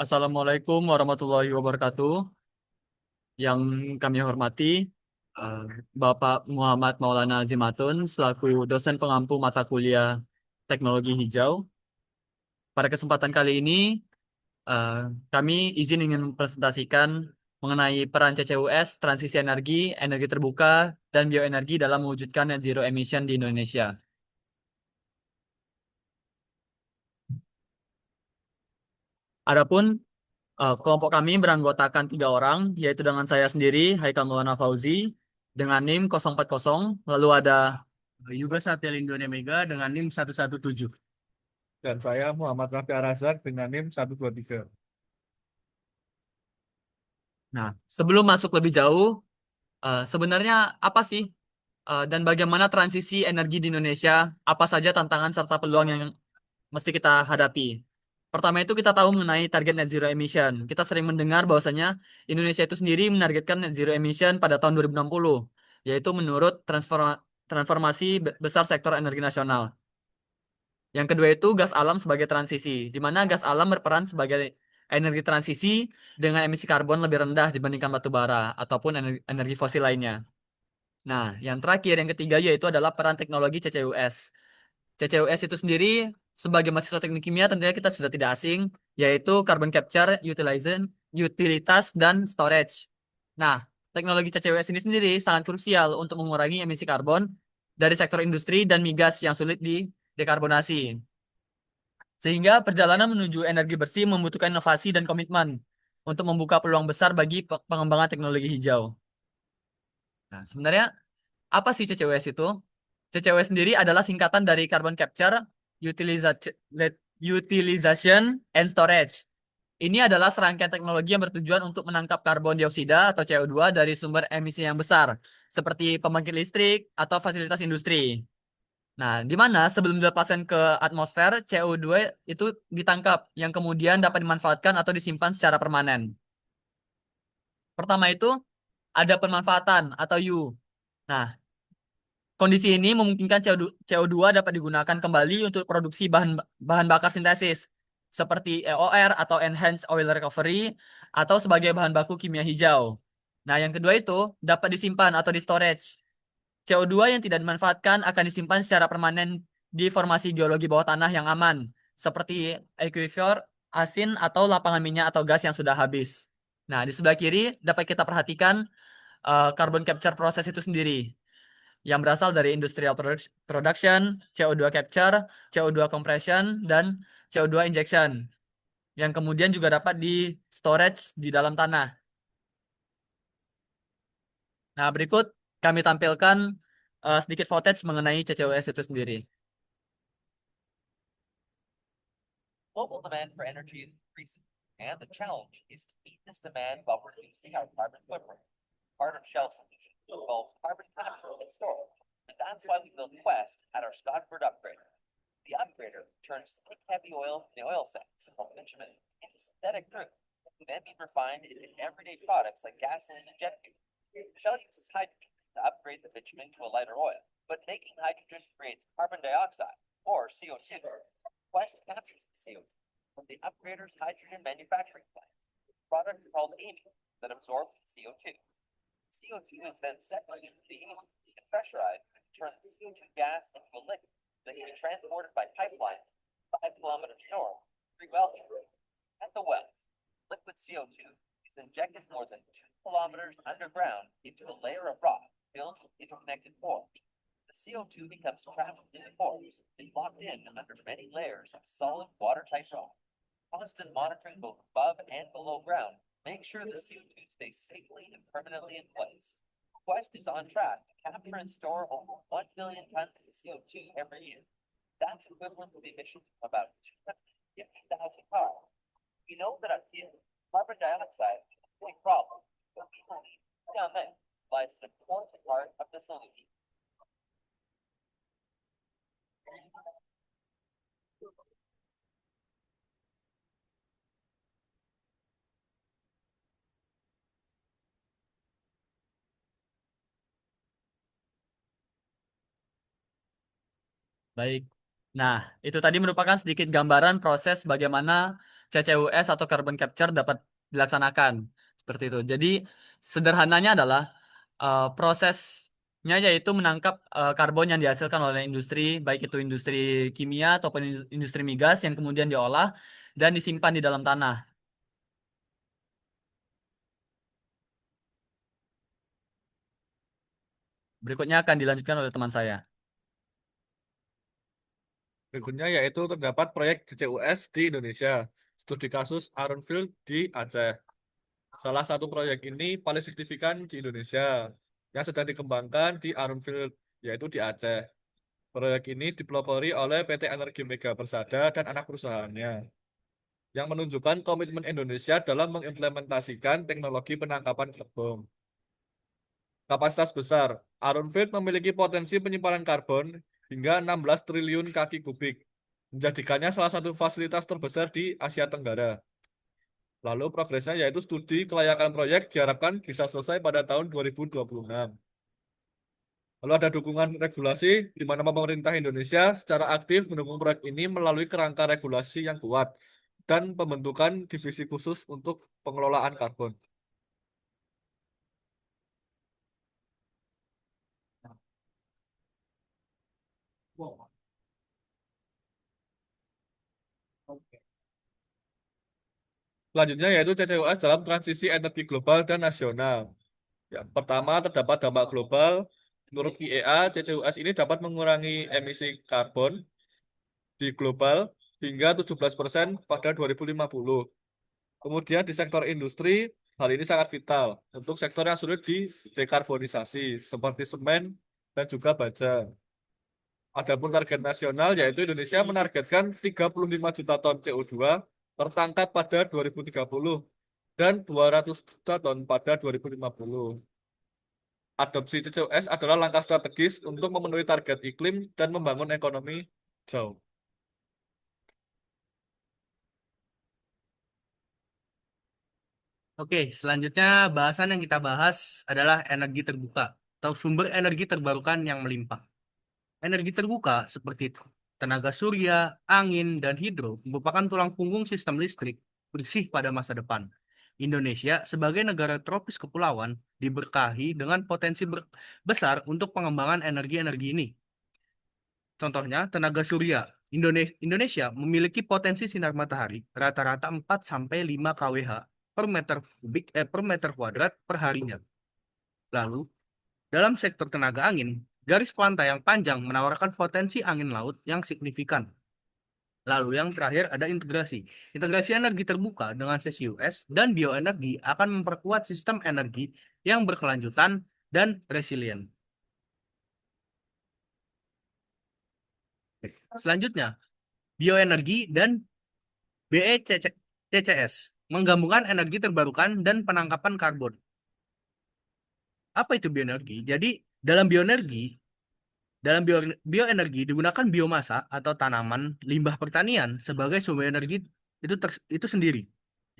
Assalamualaikum warahmatullahi wabarakatuh. Yang kami hormati, eh, Bapak Muhammad Maulana Zimatun selaku dosen pengampu mata kuliah Teknologi Hijau. Pada kesempatan kali ini, eh, kami izin ingin mempresentasikan mengenai peran CCUS, transisi energi, energi terbuka, dan bioenergi dalam mewujudkan net zero emission di Indonesia. Adapun kelompok kami beranggotakan 3 orang, yaitu dengan saya sendiri, Haikal Maulana Fauzi, dengan NIM 040, lalu ada Yuga Satya Lindone Mega dengan NIM 117. Dan saya Muhammad Rafi Arazak dengan NIM 123. Nah, sebelum masuk lebih jauh, sebenarnya apa sih dan bagaimana transisi energi di Indonesia? Apa saja tantangan serta peluang yang mesti kita hadapi? Pertama itu kita tahu mengenai target net zero emission. Kita sering mendengar bahwasanya Indonesia itu sendiri menargetkan net zero emission pada tahun 2060, yaitu menurut transformasi besar sektor energi nasional. Yang kedua itu gas alam sebagai transisi, di mana gas alam berperan sebagai energi transisi dengan emisi karbon lebih rendah dibandingkan batu bara ataupun energi fosil lainnya. Nah, yang terakhir, yang ketiga yaitu adalah peran teknologi CCUS. CCUS itu sendiri sebagai mahasiswa teknik kimia tentunya kita sudah tidak asing, yaitu carbon capture, utilization, utilitas, dan storage. Nah, teknologi CCUS ini sendiri sangat krusial untuk mengurangi emisi karbon dari sektor industri dan migas yang sulit didekarbonasi. Sehingga perjalanan menuju energi bersih membutuhkan inovasi dan komitmen untuk membuka peluang besar bagi pengembangan teknologi hijau. Nah, sebenarnya apa sih CCUS itu? CCUS sendiri adalah singkatan dari Carbon Capture, Utilization, Utilization and Storage. Ini adalah serangkaian teknologi yang bertujuan untuk menangkap karbon dioksida atau CO2 dari sumber emisi yang besar, seperti pembangkit listrik atau fasilitas industri. Nah, di mana sebelum dilepaskan ke atmosfer, CO2 itu ditangkap, yang kemudian dapat dimanfaatkan atau disimpan secara permanen. Pertama itu ada pemanfaatan atau U. Nah, kondisi ini memungkinkan CO2 dapat digunakan kembali untuk produksi bahan bahan bakar sintesis seperti EOR atau Enhanced Oil Recovery atau sebagai bahan baku kimia hijau. Nah, yang kedua itu dapat disimpan atau di storage. CO2 yang tidak dimanfaatkan akan disimpan secara permanen di formasi geologi bawah tanah yang aman, seperti aquifer, asin, atau lapangan minyak atau gas yang sudah habis. Nah, di sebelah kiri dapat kita perhatikan carbon capture proses itu sendiri yang berasal dari industrial production, CO2 capture, CO2 compression, dan CO2 injection yang kemudian juga dapat di storage di dalam tanah. Nah, berikut kami tampilkan sedikit footage mengenai CCUS itu sendiri. Global demand for energy is increasing, and the challenge is to meet this demand while reducing our carbon footprint. Part of Shell's solution involves carbon capture and storage, and that's why we built Quest at our Scotford upgrader. The upgrader turns thick, heavy oil from the oil sands from bitumen into synthetic crude, that can then be refined into everyday products like gasoline and jet fuel. Shell uses hydrogen to upgrade the bitumen to a lighter oil, but making hydrogen creates carbon dioxide, or CO2. Quest captures the CO2 from the upgrader's hydrogen manufacturing plant, a product called amine that absorbs the CO2. CO2 is then separated from the amine and pressurized to turn the CO2 gas into a liquid that can be transported by pipelines 5 kilometers north, 3 well here. At the wells, liquid CO2 is injected more than 2 kilometers underground into a layer of rock filled with interconnected pores. The CO2 becomes trapped in the pores and locked in under many layers of solid watertight rock. Constant monitoring both above and below ground makes sure the CO2 stays safely and permanently in place. Quest is on track to capture and store over 1 billion tons of CO2 every year. That's equivalent to the emissions of about 250,000 cars. We know that up here, carbon dioxide is a big problem, but we believe down there lies an important part of the solution. Baik, Nah, itu tadi merupakan sedikit gambaran proses bagaimana CCUS atau carbon capture dapat dilaksanakan. Seperti itu. Jadi, sederhananya adalah prosesnya yaitu menangkap karbon yang dihasilkan oleh industri, baik itu industri kimia ataupun industri migas yang kemudian diolah dan disimpan di dalam tanah. Berikutnya akan dilanjutkan oleh teman saya. Berikutnya yaitu terdapat proyek CCUS di Indonesia. Studi kasus Ironfield di Aceh. Salah satu proyek ini paling signifikan di Indonesia yang sedang dikembangkan di Ironfield, yaitu di Aceh. Proyek ini dipelopori oleh PT Energi Mega Persada dan anak perusahaannya, yang menunjukkan komitmen Indonesia dalam mengimplementasikan teknologi penangkapan karbon. Kapasitas besar, Ironfield memiliki potensi penyimpanan karbon hingga 16 triliun kaki kubik, menjadikannya salah satu fasilitas terbesar di Asia Tenggara. Lalu progresnya yaitu studi kelayakan proyek diharapkan bisa selesai pada tahun 2026. Lalu ada dukungan regulasi di mana pemerintah Indonesia secara aktif mendukung proyek ini melalui kerangka regulasi yang kuat dan pembentukan divisi khusus untuk pengelolaan karbon. Selanjutnya yaitu CCUS dalam transisi energi global dan nasional. Yang pertama, terdapat dampak global. Menurut IEA, CCUS ini dapat mengurangi emisi karbon di global hingga 17% pada 2050. Kemudian di sektor industri, hal ini sangat vital untuk sektor yang sulit didekarbonisasi, seperti semen dan juga baja. Adapun target nasional, yaitu Indonesia menargetkan 35 juta ton CO2 tertangkap pada 2030 dan 200 juta ton pada 2050. Adopsi CCUS adalah langkah strategis untuk memenuhi target iklim dan membangun ekonomi jauh. Oke, selanjutnya bahasan yang kita bahas adalah energi terbuka atau sumber energi terbarukan yang melimpah. Energi terbuka seperti tenaga surya, angin, dan hidro merupakan tulang punggung sistem listrik bersih pada masa depan. Indonesia sebagai negara tropis kepulauan diberkahi dengan potensi besar untuk pengembangan energi-energi ini. Contohnya, tenaga surya. Indonesia memiliki potensi sinar matahari rata-rata 4 sampai 5 kWh per meter kuadrat per harinya. Lalu, dalam sektor tenaga angin, garis pantai yang panjang menawarkan potensi angin laut yang signifikan. Lalu yang terakhir ada integrasi. Integrasi energi terbuka dengan CCUS dan bioenergi akan memperkuat sistem energi yang berkelanjutan dan resilient. Selanjutnya, bioenergi dan BECCS menggabungkan energi terbarukan dan penangkapan karbon. Apa itu bioenergi? Jadi, dalam bioenergi, bioenergi digunakan biomasa atau tanaman limbah pertanian sebagai sumber energi itu sendiri.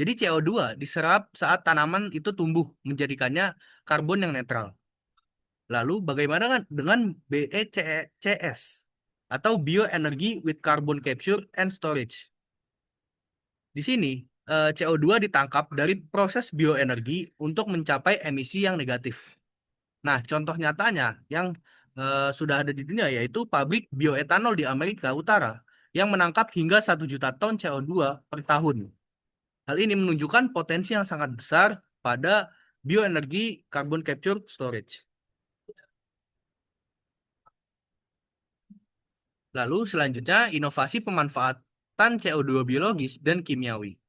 Jadi CO2 diserap saat tanaman itu tumbuh, menjadikannya karbon yang netral. Lalu bagaimana dengan BECCS atau Bioenergy with Carbon Capture and Storage? Di sini CO2 ditangkap dari proses bioenergi untuk mencapai emisi yang negatif. Nah, contoh nyatanya yang sudah ada di dunia yaitu pabrik bioetanol di Amerika Utara yang menangkap hingga 1 juta ton CO2 per tahun. Hal ini menunjukkan potensi yang sangat besar pada bioenergi carbon capture storage. Lalu selanjutnya inovasi pemanfaatan CO2 biologis dan kimiawi.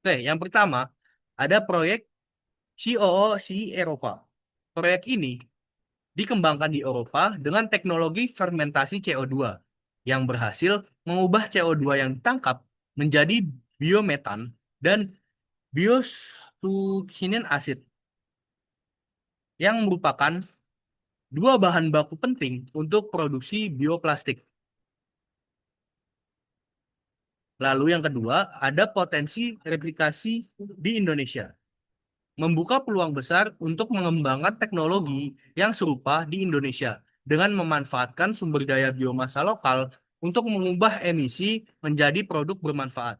Oke, yang pertama ada proyek COOC Eropa. Proyek ini dikembangkan di Eropa dengan teknologi fermentasi CO2 yang berhasil mengubah CO2 yang ditangkap menjadi biometan dan biosuccinic acid yang merupakan dua bahan baku penting untuk produksi bioplastik. Lalu yang kedua, ada potensi replikasi di Indonesia. Membuka peluang besar untuk mengembangkan teknologi yang serupa di Indonesia dengan memanfaatkan sumber daya biomasa lokal untuk mengubah emisi menjadi produk bermanfaat.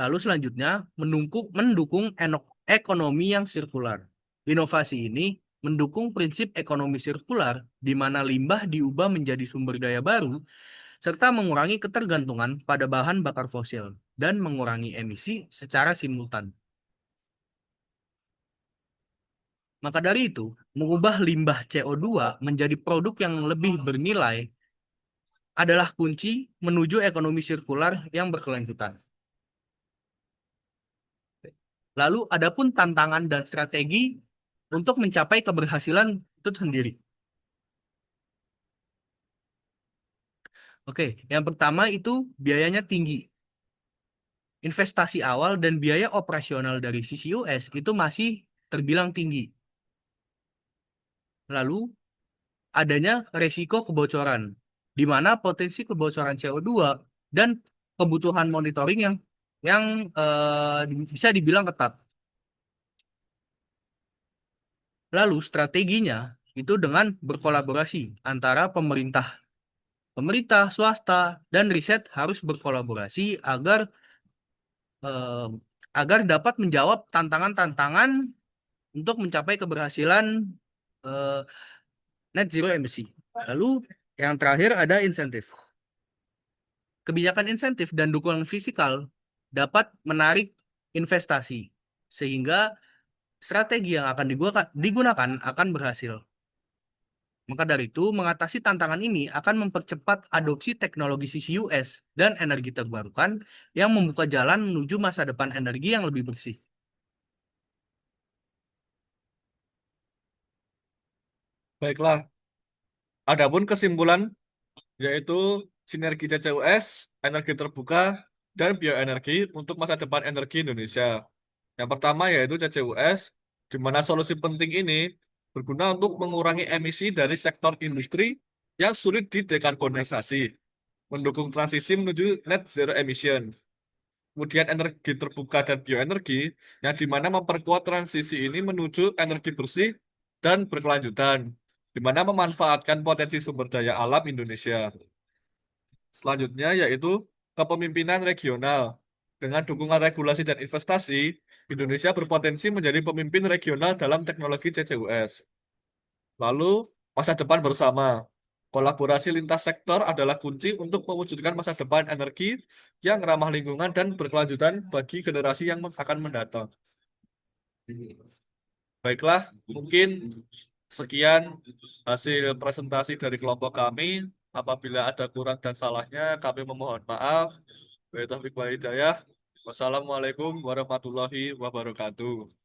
Lalu selanjutnya, mendukung ekonomi yang sirkular. Inovasi ini mendukung prinsip ekonomi sirkular di mana limbah diubah menjadi sumber daya baru serta mengurangi ketergantungan pada bahan bakar fosil dan mengurangi emisi secara simultan. Maka dari itu, mengubah limbah CO2 menjadi produk yang lebih bernilai adalah kunci menuju ekonomi sirkular yang berkelanjutan. Lalu, adapun tantangan dan strategi untuk mencapai keberhasilan itu sendiri. Oke, yang pertama itu biayanya tinggi. Investasi awal dan biaya operasional dari CCUS itu masih terbilang tinggi. Lalu, adanya resiko kebocoran, di mana potensi kebocoran CO2 dan kebutuhan monitoring yang bisa dibilang ketat. Lalu strateginya itu dengan berkolaborasi antara pemerintah, swasta, dan riset harus berkolaborasi eh, agar dapat menjawab tantangan-tantangan untuk mencapai keberhasilan eh, net zero emisi. Lalu yang terakhir ada insentif. Kebijakan insentif dan dukungan fiskal dapat menarik investasi, sehingga strategi yang akan digunakan akan berhasil. Maka dari itu, mengatasi tantangan ini akan mempercepat adopsi teknologi CCUS dan energi terbarukan yang membuka jalan menuju masa depan energi yang lebih bersih. Baiklah, adapun kesimpulan yaitu sinergi CCUS, energi terbuka, dan bioenergi untuk masa depan energi Indonesia. Yang pertama yaitu CCUS, di mana solusi penting ini berguna untuk mengurangi emisi dari sektor industri yang sulit didekarbonisasi, mendukung transisi menuju net zero emission. Kemudian energi terbuka dan bioenergi, yang di mana memperkuat transisi ini menuju energi bersih dan berkelanjutan, di mana memanfaatkan potensi sumber daya alam Indonesia. Selanjutnya yaitu kepemimpinan regional. Dengan dukungan regulasi dan investasi, Indonesia berpotensi menjadi pemimpin regional dalam teknologi CCUS. Lalu, masa depan bersama. Kolaborasi lintas sektor adalah kunci untuk mewujudkan masa depan energi yang ramah lingkungan dan berkelanjutan bagi generasi yang akan mendatang. Baiklah, mungkin sekian hasil presentasi dari kelompok kami. Apabila ada kurang dan salahnya, kami memohon maaf. Wabillahi taufiq wal hidayah. Wassalamualaikum warahmatullahi wabarakatuh.